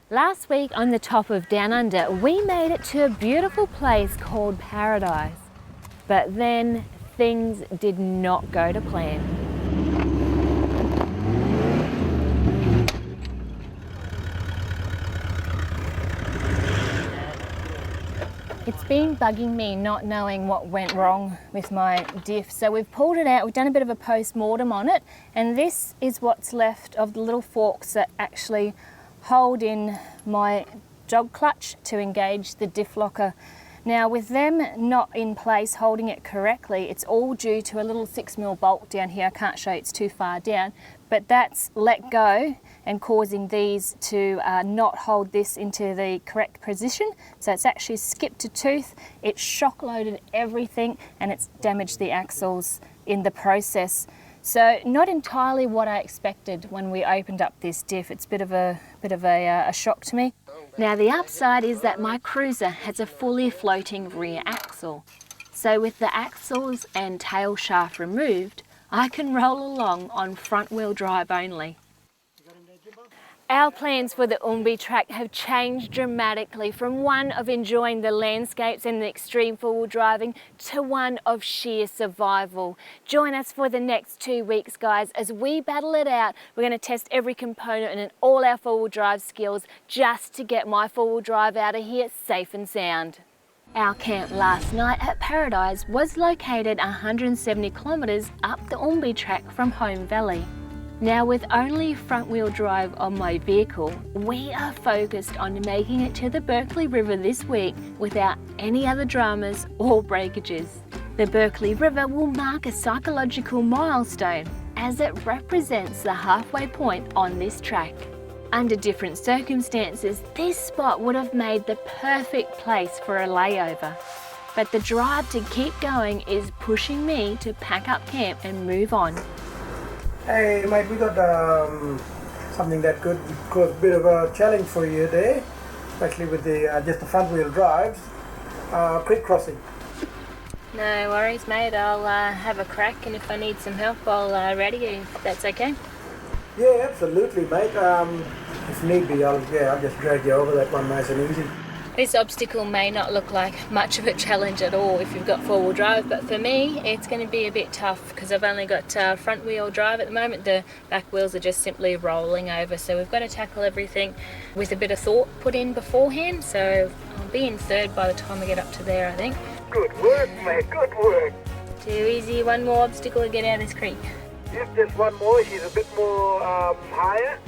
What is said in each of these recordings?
Last week on the top of Down Under, we made it to a beautiful place called Paradise. But then things did not go to plan. It's been bugging me not knowing what went wrong with my diff. So we've pulled it out, we've done a bit of a post-mortem on it, and this is what's left of the little forks that actually hold in my jog clutch to engage the diff locker. Now with them not in place holding it correctly, it's all due to a little 6mm bolt down here. I can't show you, it's too far down, but that's let go and causing these to not hold this into the correct position. So it's actually skipped a tooth, it's shock loaded everything, and it's damaged the axles in the process. So not entirely what I expected when we opened up this diff. It's a bit of a shock to me. Now the upside is that my Cruiser has a fully floating rear axle. So with the axles and tail shaft removed, I can roll along on front wheel drive only. Our plans for the Umbi track have changed dramatically from one of enjoying the landscapes and the extreme four-wheel driving to one of sheer survival. Join us for the next 2 weeks, guys, as we battle it out. We're going to test every component and all our four-wheel drive skills just to get my four-wheel drive out of here safe and sound. Our camp last night at Paradise was located 170 kilometres up the Umbi track from Home Valley. Now with only front wheel drive on my vehicle, we are focused on making it to the Berkeley River this week without any other dramas or breakages. The Berkeley River will mark a psychological milestone as it represents the halfway point on this track. Under different circumstances, this spot would have made the perfect place for a layover. But the drive to keep going is pushing me to pack up camp and move on. Hey mate, we got something that could cause a bit of a challenge for you there, especially with the just the front wheel drives, creek crossing. No worries mate, I'll have a crack, and if I need some help I'll ready you, if that's okay. Yeah, absolutely mate. If need be, I'll just drag you over that one nice and easy. This obstacle may not look like much of a challenge at all if you've got four-wheel drive, but for me it's going to be a bit tough because I've only got front-wheel drive at the moment. The back wheels are just simply rolling over, so we've got to tackle everything with a bit of thought put in beforehand. So I'll be in third by the time I get up to there, I think. Good work mate, good work. Too easy, one more obstacle to get out of this creek. If there's one more, she's a bit more higher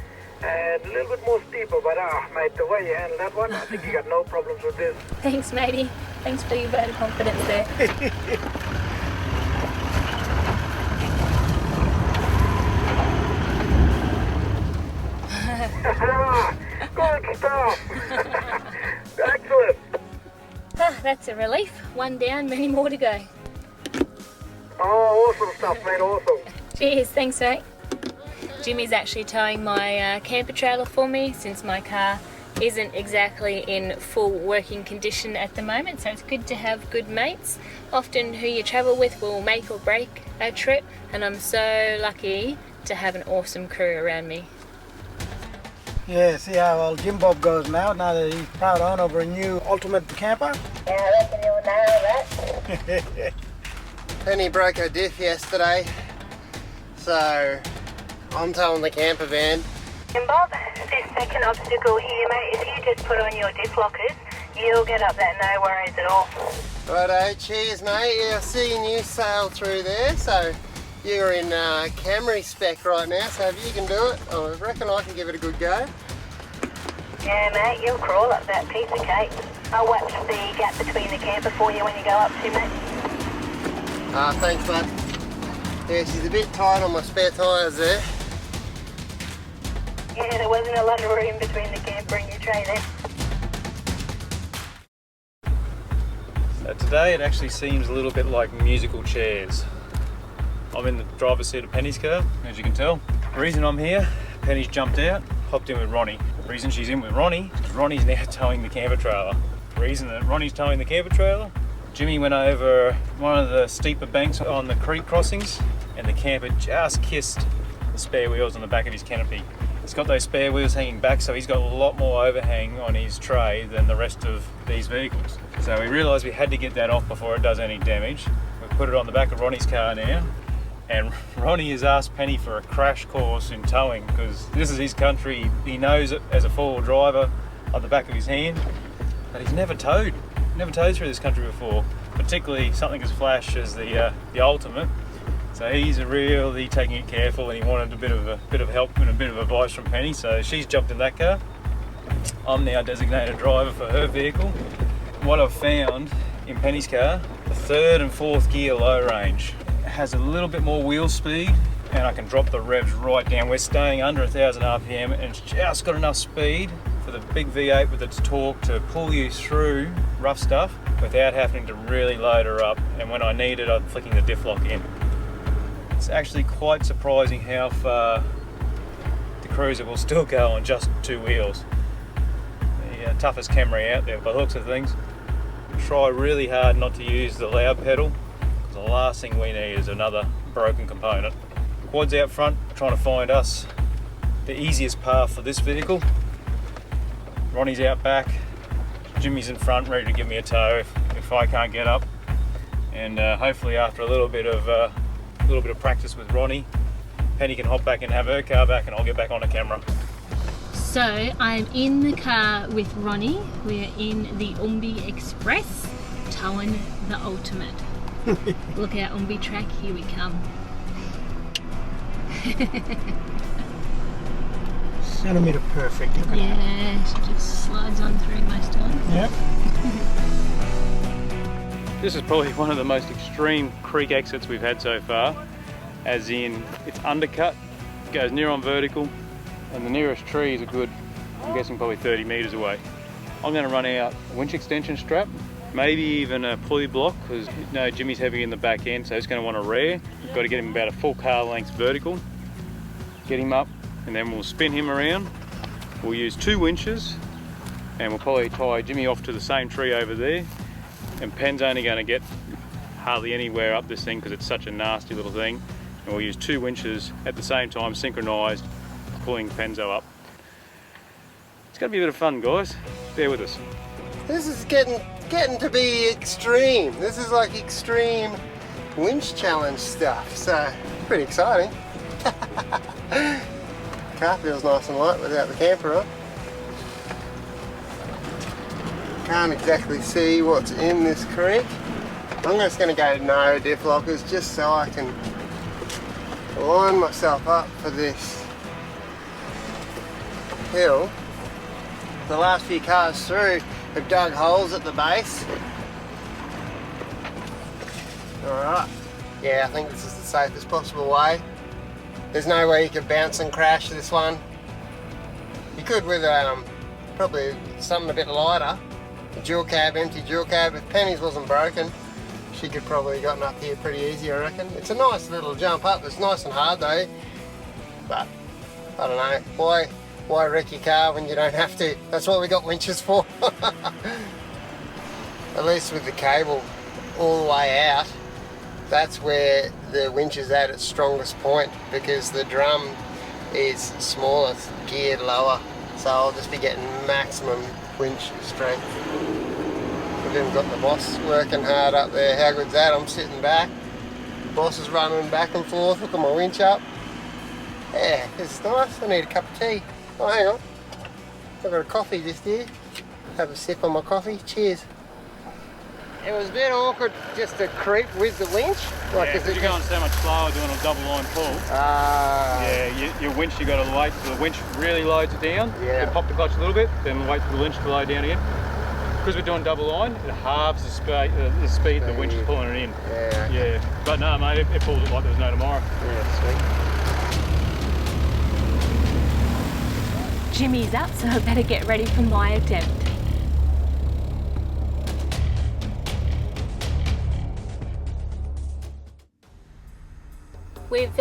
and a little bit more steeper, but mate, the way you handle that one, I think you got no problems with this. Thanks matey, thanks for your vote of confidence there. Good stuff. Excellent. That's a relief. One down, many more to go. Oh, awesome stuff mate, awesome. Cheers, thanks mate. Jimmy's actually towing my camper trailer for me since my car isn't exactly in full working condition at the moment, so it's good to have good mates. Often who you travel with will make or break a trip, and I'm so lucky to have an awesome crew around me. Yeah, see how old Jim Bob goes now that he's proud owner of a new ultimate camper? Yeah, I reckon you'll nail that. Penny broke her diff yesterday, so I'm towing the camper van. And Bob, this second obstacle here, mate, if you just put on your diff lockers, you'll get up that no worries at all. Righto, cheers mate. Yeah, I see you sail through there, so you're in Camry spec right now, so if you can do it, I reckon I can give it a good go. Yeah, mate, you'll crawl up that piece of cake. I'll watch the gap between the camper for you when you go up to, mate. Thanks mate. Yeah, she's a bit tight on my spare tyres there. Yeah, there wasn't a lot of room between the camper and your tray there. So today it actually seems a little bit like musical chairs. I'm in the driver's seat of Penny's car, as you can tell. The reason I'm here, Penny's jumped out, hopped in with Ronnie. The reason she's in with Ronnie is Ronnie's now towing the camper trailer. The reason that Ronnie's towing the camper trailer, Jimmy went over one of the steeper banks on the creek crossings and the camper just kissed the spare wheels on the back of his canopy. He's got those spare wheels hanging back, so he's got a lot more overhang on his tray than the rest of these vehicles. So we realised we had to get that off before it does any damage. We put it on the back of Ronnie's car now, and Ronnie has asked Penny for a crash course in towing because this is his country. He knows it as a four-wheel driver on the back of his hand, but he's never towed through this country before, particularly something as flash as the Ultimate. So he's really taking it careful, and he wanted a bit of help and a bit of advice from Penny. So she's jumped in that car. I'm now designated driver for her vehicle. What I've found in Penny's car, the third and fourth gear low range has a little bit more wheel speed, and I can drop the revs right down. We're staying under 1,000 RPM, and it's just got enough speed for the big V8 with its torque to pull you through rough stuff without having to really load her up. And when I need it, I'm flicking the diff lock in. It's actually quite surprising how far the Cruiser will still go on just two wheels. The toughest Camry out there by the looks of things. Try really hard not to use the loud pedal, because the last thing we need is another broken component. Quad's out front trying to find us the easiest path for this vehicle. Ronnie's out back, Jimmy's in front ready to give me a tow if I can't get up. And hopefully after a little bit of practice with Ronnie, Penny can hop back and have her car back, and I'll get back on the camera. So I'm in the car with Ronnie. We're in the Umbi Express, towing the Ultimate. Look out, Umbi track, here we come. Centimetre perfect. Look at that. Yeah, she just slides on through most times. Yep. This is probably one of the most extreme creek exits we've had so far, as in it's undercut, goes near on vertical, and the nearest tree is a good, I'm guessing probably 30 metres away. I'm going to run out a winch extension strap, maybe even a pulley block, because Jimmy's heavy in the back end, so he's going to want a rear. We've got to get him about a full car length vertical, get him up, and then we'll spin him around. We'll use two winches, and we'll probably tie Jimmy off to the same tree over there. And Pen's only going to get hardly anywhere up this thing because it's such a nasty little thing. And we'll use two winches at the same time, synchronised, pulling Penzo up. It's going to be a bit of fun, guys. Bear with us. This is getting to be extreme. This is like extreme winch challenge stuff. So pretty exciting. Car feels nice and light without the camper on. Can't exactly see what's in this creek. I'm just going to go no diff lockers just so I can line myself up for this hill. The last few cars through have dug holes at the base. Alright, yeah, I think this is the safest possible way. There's no way you could bounce and crash this one. You could with probably something a bit lighter. Dual cab, empty dual cab. If Penny's wasn't broken, she could probably have gotten up here pretty easy, I reckon. It's a nice little jump up. It's nice and hard though, but I don't know, why wreck your car when you don't have to? That's what we got winches for. At least with the cable all the way out, that's where the winch is at its strongest point, because the drum is smaller, geared lower, so I'll just be getting maximum winch strength. We've even got the boss working hard up there. How good's that? I'm sitting back, the boss is running back and forth. Look at my winch up. Yeah, it's nice. I need a cup of tea. Oh, hang on, I've got a coffee just here. Have a sip on my coffee. Cheers. It was a bit awkward just to creep with the winch. Like, Yeah, you're going so much slower doing a double line pull. Yeah, your winch, you got to wait till the winch really loads it down. Yeah. Then pop the clutch a little bit, then wait for the winch to load down again. Because we're doing double line, it halves the speed the winch is pulling it in. Yeah. Yeah. But no, mate, it pulls it like there's no tomorrow. Yeah, sweet. Jimmy's up, so I better get ready for my attempt. We've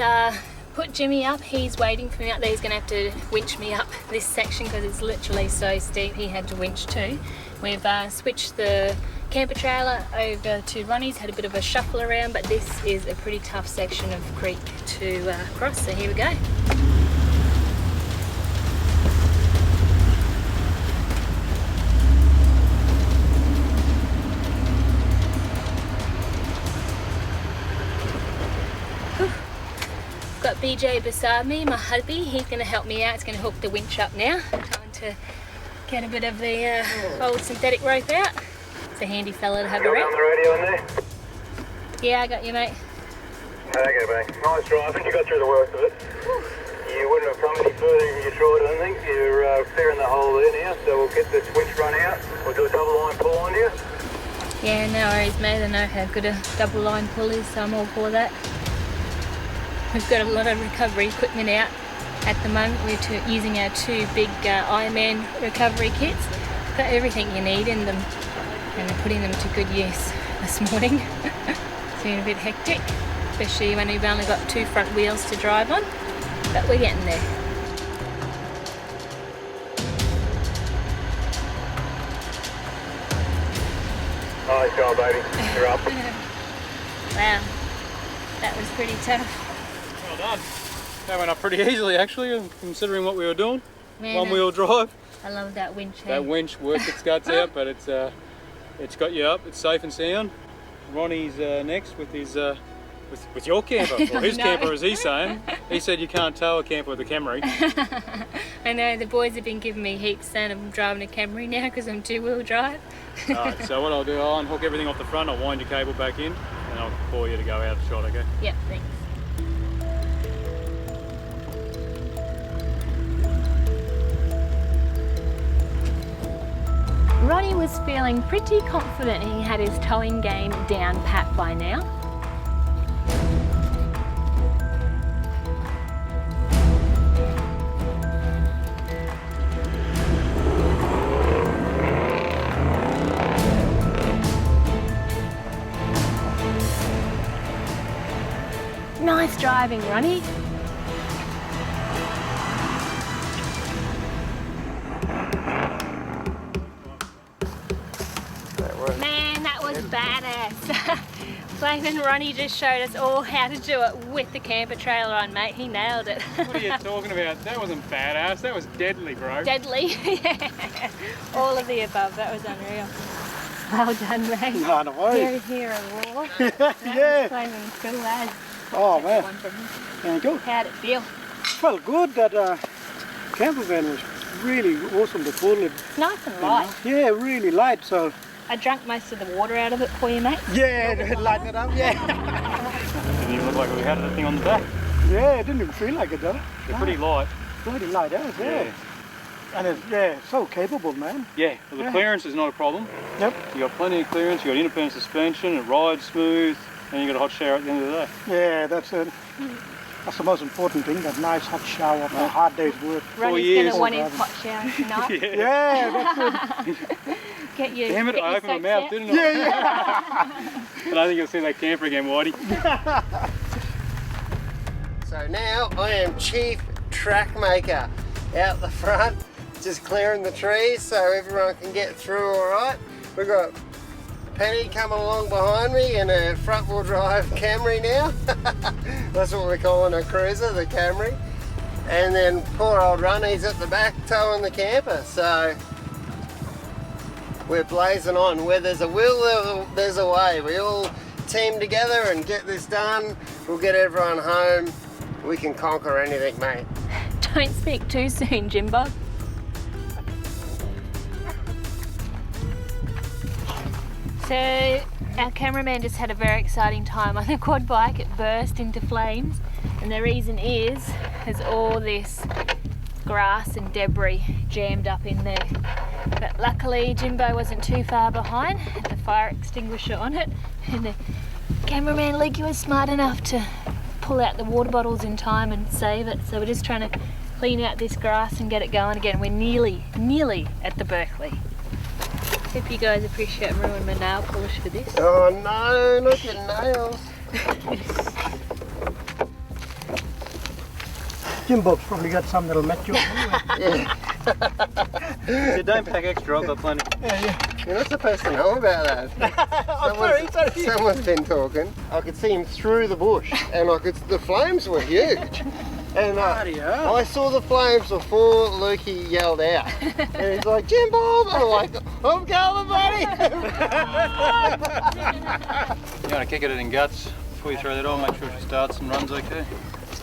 put Jimmy up. He's waiting for me out there. He's going to have to winch me up this section because it's literally so steep. He had to winch too. We've switched the camper trailer over to Ronnie's, had a bit of a shuffle around, but this is a pretty tough section of creek to cross, so here we go. got BJ beside me, my hubby. He's going to help me out. He's going to hook the winch up now. Trying to get a bit of the old synthetic rope out. It's a handy fella to have around. On the radio in there? Yeah, I got you, mate. Okay, mate. Nice driving. You got through the worst of it. You wouldn't have come any further if you tried, I don't think. You're fair in the hole there now, so we'll get the switch run out. We'll do a double line pull on you. Yeah, no worries, mate. I know how good a double line pull is, so I'm all for that. We've got a lot of recovery equipment out at the moment. We're using our 2 big Ironman recovery kits. Got everything you need in them, and we're putting them to good use this morning. It's been a bit hectic, especially when we've only got 2 front wheels to drive on, but we're getting there. Nice job, baby. You're up. Wow, that was pretty tough. Well done. That went up pretty easily actually, considering what we were doing. Man, One-wheel drive. I love that winch. That winch worked its guts out, but it's got you up. It's safe and sound. Ronnie's next with his with your camper, or his No. camper as he's saying. He said you can't tow a camper with a Camry. I know, the boys have been giving me heaps saying I'm driving a Camry now because I'm 2-wheel drive. Alright, so what I'll do, I'll unhook everything off the front, I'll wind your cable back in, and I'll call you to go out of shot, okay? Yep, thanks. Ronnie was feeling pretty confident he had his towing game down pat by now. Nice driving, Ronnie. Man, that was badass. Flavin Ronnie just showed us all how to do it with the camper trailer on, mate. He nailed it. What are you talking about? That wasn't badass, that was deadly, bro. Deadly. Yeah. All of the above. That was unreal. Well done, mate. No, no worries. Here a war. Yeah. Flavin, cool lad. Oh man, One from him. thank you. How'd it feel? Felt good. That camper van was really awesome to pull it. Nice and light. Yeah, really light. So I drank most of the water out of it for you, mate. yeah, lighten it up. Yeah. Didn't even look like we had anything on the back. Yeah, it didn't even feel like it though. They're pretty light. Bloody light out. Yeah. And it's so capable, man. Yeah, well, the clearance is not a problem. Yep. You got plenty of clearance, you got independent suspension, it rides smooth, and you got a hot shower at the end of the day. Yeah, that's it. That's the most important thing. That nice hot shower after a hard day's work. Ronnie's years. going to want his hot shower tonight. Yeah, that's it. Get you. Damn it, get I your opened my soaks mouth, out. didn't I? Yeah. I don't think you'll see that camper again, Whitey. So now I am chief track maker out the front, just clearing the trees so everyone can get through all right. We've got Penny coming along behind me in a front wheel drive Camry now. That's what we're calling a cruiser, the Camry. And then poor old Ronnie's at the back towing the camper. So we're blazing on. Where there's a will, there's a way. We all team together and get this done. We'll get everyone home. We can conquer anything, mate. Don't speak too soon, Jimbo. So our cameraman just had a very exciting time on the quad bike. It burst into flames, and the reason is there's all this grass and debris jammed up in there. But luckily Jimbo wasn't too far behind, had the fire extinguisher on it, and the cameraman Leaky was smart enough to pull out the water bottles in time and save it. So we're just trying to clean out this grass and get it going again. We're nearly at the Berkeley. Hope you guys appreciate ruining my nail polish for this. Oh no, not your nails. Jimbo's probably got some that'll match you up anyway. Yeah, don't pack extra, I've got plenty. You're not supposed to know about that. Someone's been talking. I could see him through the bush, and the flames were huge. And I saw the flames before Lukey yelled out. And he's like, Jimbo! I'm like, I'm coming, buddy! You want to kick it in guts before you throw that on, make sure she starts and runs okay.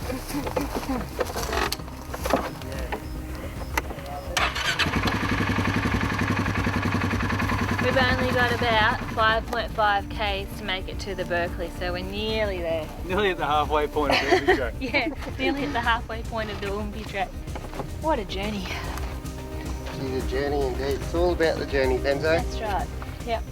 We've only got about 5.5 k's to make it to the Berkeley, so we're nearly there. Nearly at the halfway point of the Ubi track. Yeah, nearly at the halfway point of the Ubi track. What a journey. She's a journey indeed. It's all about the journey, Benzo. That's right. Yep.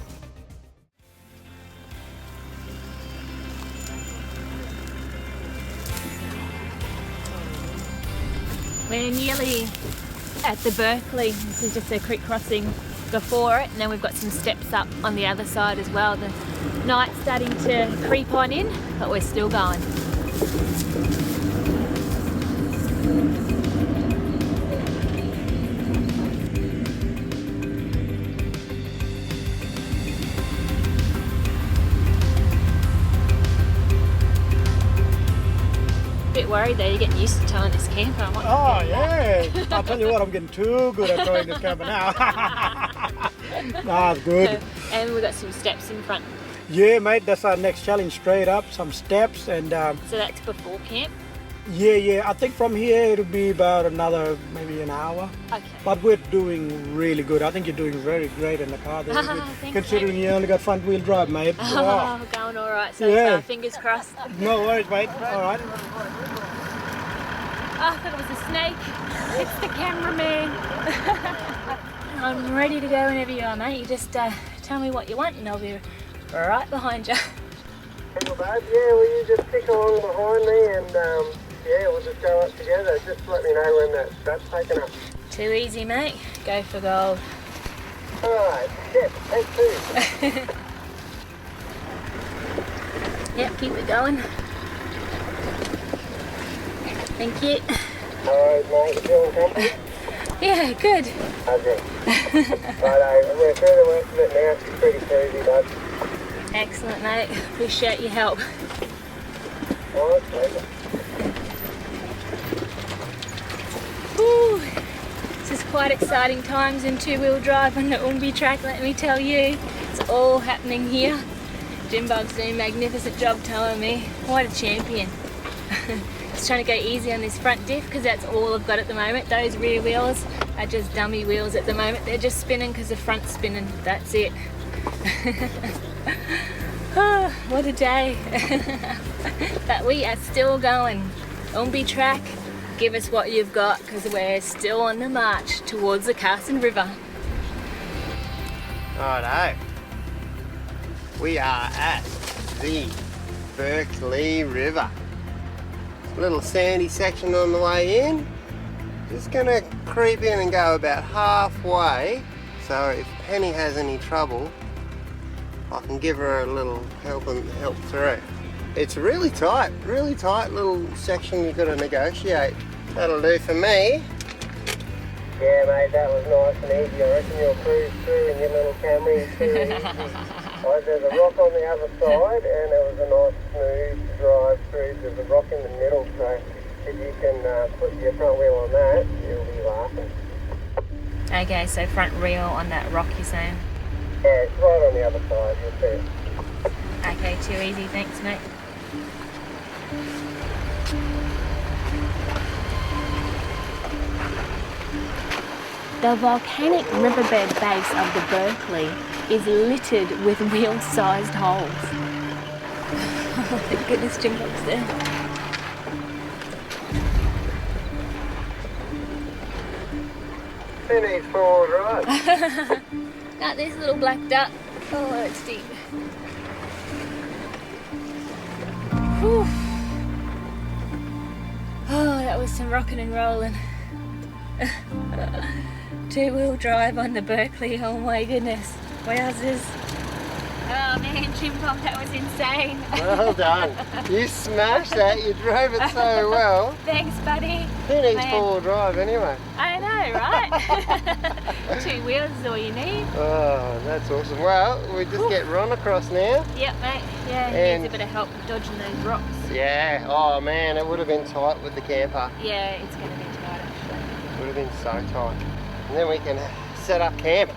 We're nearly at the Berkeley. This is just a creek crossing before it, and then we've got some steps up on the other side as well. The night's starting to creep on in, but we're still going. Bit worried though, you're getting used to towing this camper. Oh yeah, I'll tell you what, I'm getting too good at throwing this camera now. Nah, it's good. And we've got some steps in front. Yeah, mate, that's our next challenge. Straight up, some steps, and So that's before camp? yeah, I think from here it'll be about another maybe an hour. Okay. But we're doing really good. I think you're doing very great in the car there, Thanks, considering mate. you only got front wheel drive, mate. Wow. Oh, going all right so Yeah. far, fingers crossed. No worries, mate. All right. Oh, I thought it was a snake. It's the cameraman. I'm ready to go whenever you are, mate. You just tell me what you want and I'll be right behind you. Well, babe, yeah, will you just tick along behind me and yeah, we'll just go up together. Just let me know when that strap's taken up. Too easy, mate. Go for gold. Alright, shit, take 2. Yep, keep it going. Thank you. Alright, mate, you feeling comfy? Yeah, good. Okay. Righto, we're through the worst of it now. It's pretty crazy, bud. Excellent, mate. Appreciate your help. Alright, pleasure. Whew. This is quite exciting times in two-wheel drive on the Umbi track, let me tell you. It's all happening here. Jim Bob's doing a magnificent job towing me. What a champion. Just trying to go easy on this front diff because that's all I've got at the moment. Those rear wheels are just dummy wheels at the moment. They're just spinning because the front's spinning. That's it. Oh, what a day. But we are still going. Umbi track, give us what you've got because we're still on the march towards the Carson River. Righto. We are at the Berkeley River. Little sandy section on the way in. Just gonna creep in and go about halfway. So if Penny has any trouble, I can give her a little help through. It's really tight little section you've got to negotiate. That'll do for me. Yeah, mate, that was nice and easy. I reckon you'll cruise through in your little Camry too easy. There's a rock on the other side and it was a nice smooth drive through. There's a rock in the middle, so if you can put your front wheel on that, you'll be laughing. Okay, so front wheel on that rock you're saying? Yeah, it's right on the other side, you'll see it. Okay, too easy, thanks mate. The volcanic riverbed base of the Berkeley is littered with wheel-sized holes. Oh, thank goodness Jim Bob's there. Who needs forward right? Got this little black duck. Oh, it's deep. Whew. Oh, that was some rocking and rolling. Two-wheel drive on the Berkeley, oh my goodness. Wowzers. Oh man, Jim Bob, that was insane. Well done. You smashed that, you drove it so well. Thanks, buddy. Who needs Man. four-wheel drive anyway? I know, right? 2 wheels is all you need. Oh, that's awesome. Well, we just get Ron across now. Yep, mate. Yeah, he And- needs a bit of help dodging those rocks. Yeah, oh man, it would have been tight with the camper. Yeah, it's going to be tight actually. It would have been so tight. And then we can set up camp.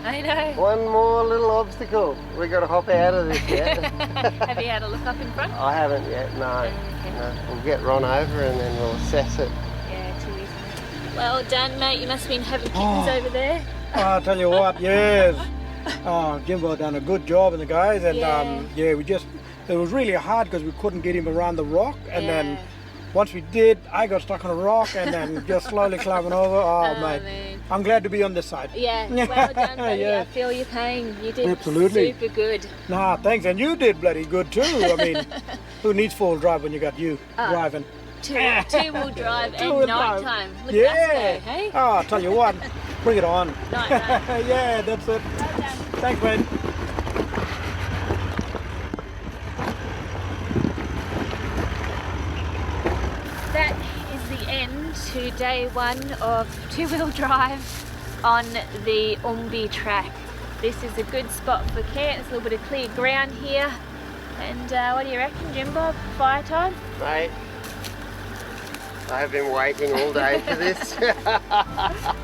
I know. One more little obstacle. We got to hop out of this yet. Have you had a look up in front? I haven't yet, no. Okay. No. We'll get Ron over and then we'll assess it. Yeah, too easy. Well done, mate. You must have been having kittens over there. I'll tell you what, yes. Jimbo done a good job and the guys, and it was really hard because we couldn't get him around the rock, and then once we did, I got stuck on a rock and then just slowly climbing over. Oh, mate. Man. I'm glad to be on this side. Yeah, well done, buddy. Yeah. I feel your pain. You did Absolutely. super good. Nah, thanks, and you did bloody good too. I mean, who needs four-wheel drive when you got you driving? Two-wheel drive and Two-wheel drive. nighttime. Look at us go, hey? Oh, I'll tell you what, bring it on. Night. Yeah, that's it. Well done. Thanks, mate. That is the end to day one of two-wheel drive on the Umbi track. This is a good spot for camp. There's a little bit of clear ground here. And what do you reckon, Jimbo? Fire time? Mate, I have been waiting all day for this.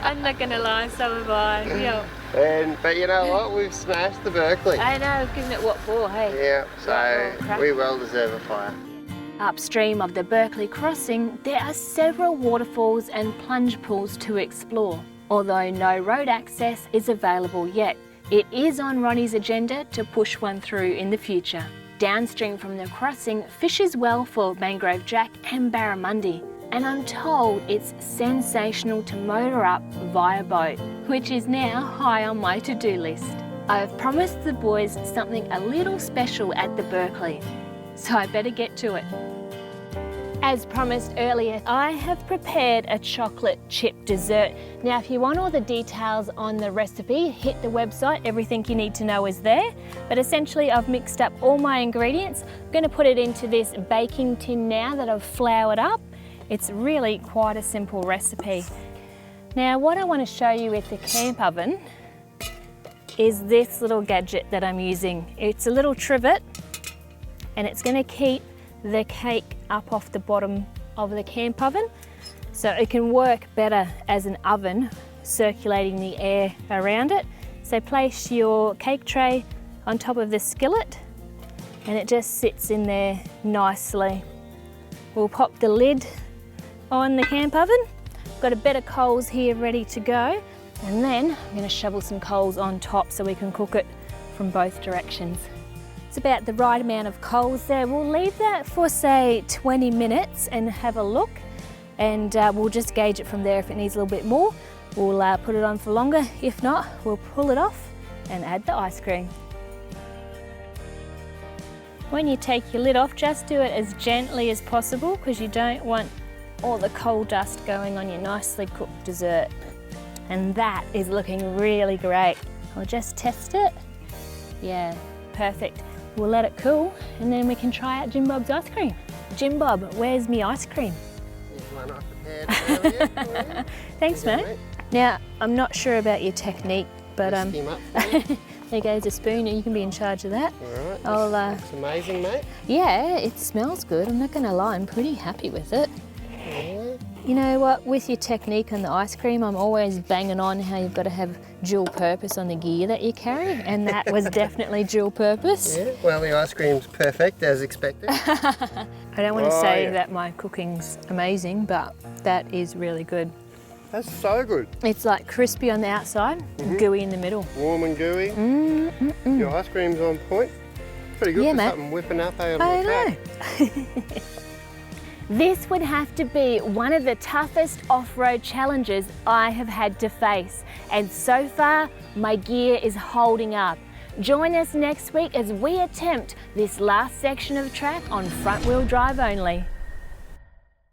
I'm not gonna lie, so have I. Yeah. But you know what? We've smashed the Berkeley. I know, I've given it what for, hey? Yeah, so we well deserve a fire. Upstream of the Berkeley crossing, there are several waterfalls and plunge pools to explore. Although no road access is available yet, it is on Ronnie's agenda to push one through in the future. Downstream from the crossing, fishes well for mangrove jack and barramundi, and I'm told it's sensational to motor up via boat, which is now high on my to-do list. I've promised the boys something a little special at the Berkeley, so I better get to it. As promised earlier, I have prepared a chocolate chip dessert. Now, if you want all the details on the recipe, hit the website. Everything you need to know is there. But essentially, I've mixed up all my ingredients. I'm going to put it into this baking tin now that I've floured up. It's really quite a simple recipe. Now, what I want to show you with the camp oven is this little gadget that I'm using. It's a little trivet, and it's going to keep the cake up off the bottom of the camp oven, so it can work better as an oven, circulating the air around it. So place your cake tray on top of the skillet and it just sits in there nicely. We'll pop the lid on the camp oven. Got a bed of coals here ready to go, and then I'm going to shovel some coals on top so we can cook it from both directions. It's about the right amount of coals there. We'll leave that for say 20 minutes and have a look, and we'll just gauge it from there. If it needs a little bit more, we'll put it on for longer. If not, we'll pull it off and add the ice cream. When you take your lid off, just do it as gently as possible because you don't want all the coal dust going on your nicely cooked dessert. And that is looking really great. I'll just test it. Yeah, perfect. We'll let it cool and then we can try out Jim Bob's ice cream. Jim Bob, where's me ice cream? Here's one I prepared earlier for you. Thanks, mate. Now, I'm not sure about your technique, but Whisk him up for you. there goes a spoon. You can be in charge of that. All right, this looks amazing, mate. Yeah, it smells good. I'm not going to lie, I'm pretty happy with it. Yeah. You know what, with your technique on the ice cream, I'm always banging on how you've got to have dual purpose on the gear that you carry, and that was definitely dual purpose. Yeah, well, the ice cream's perfect as expected. I don't want to say that my cooking's amazing, but that is really good. That's so good. It's like crispy on the outside, gooey in the middle. Warm and gooey. Your ice cream's on point. Pretty good Yeah, for mate. something whipping up out of I the know. This would have to be one of the toughest off-road challenges I have had to face, and so far my gear is holding up. Join us next week as we attempt this last section of track on front-wheel drive only.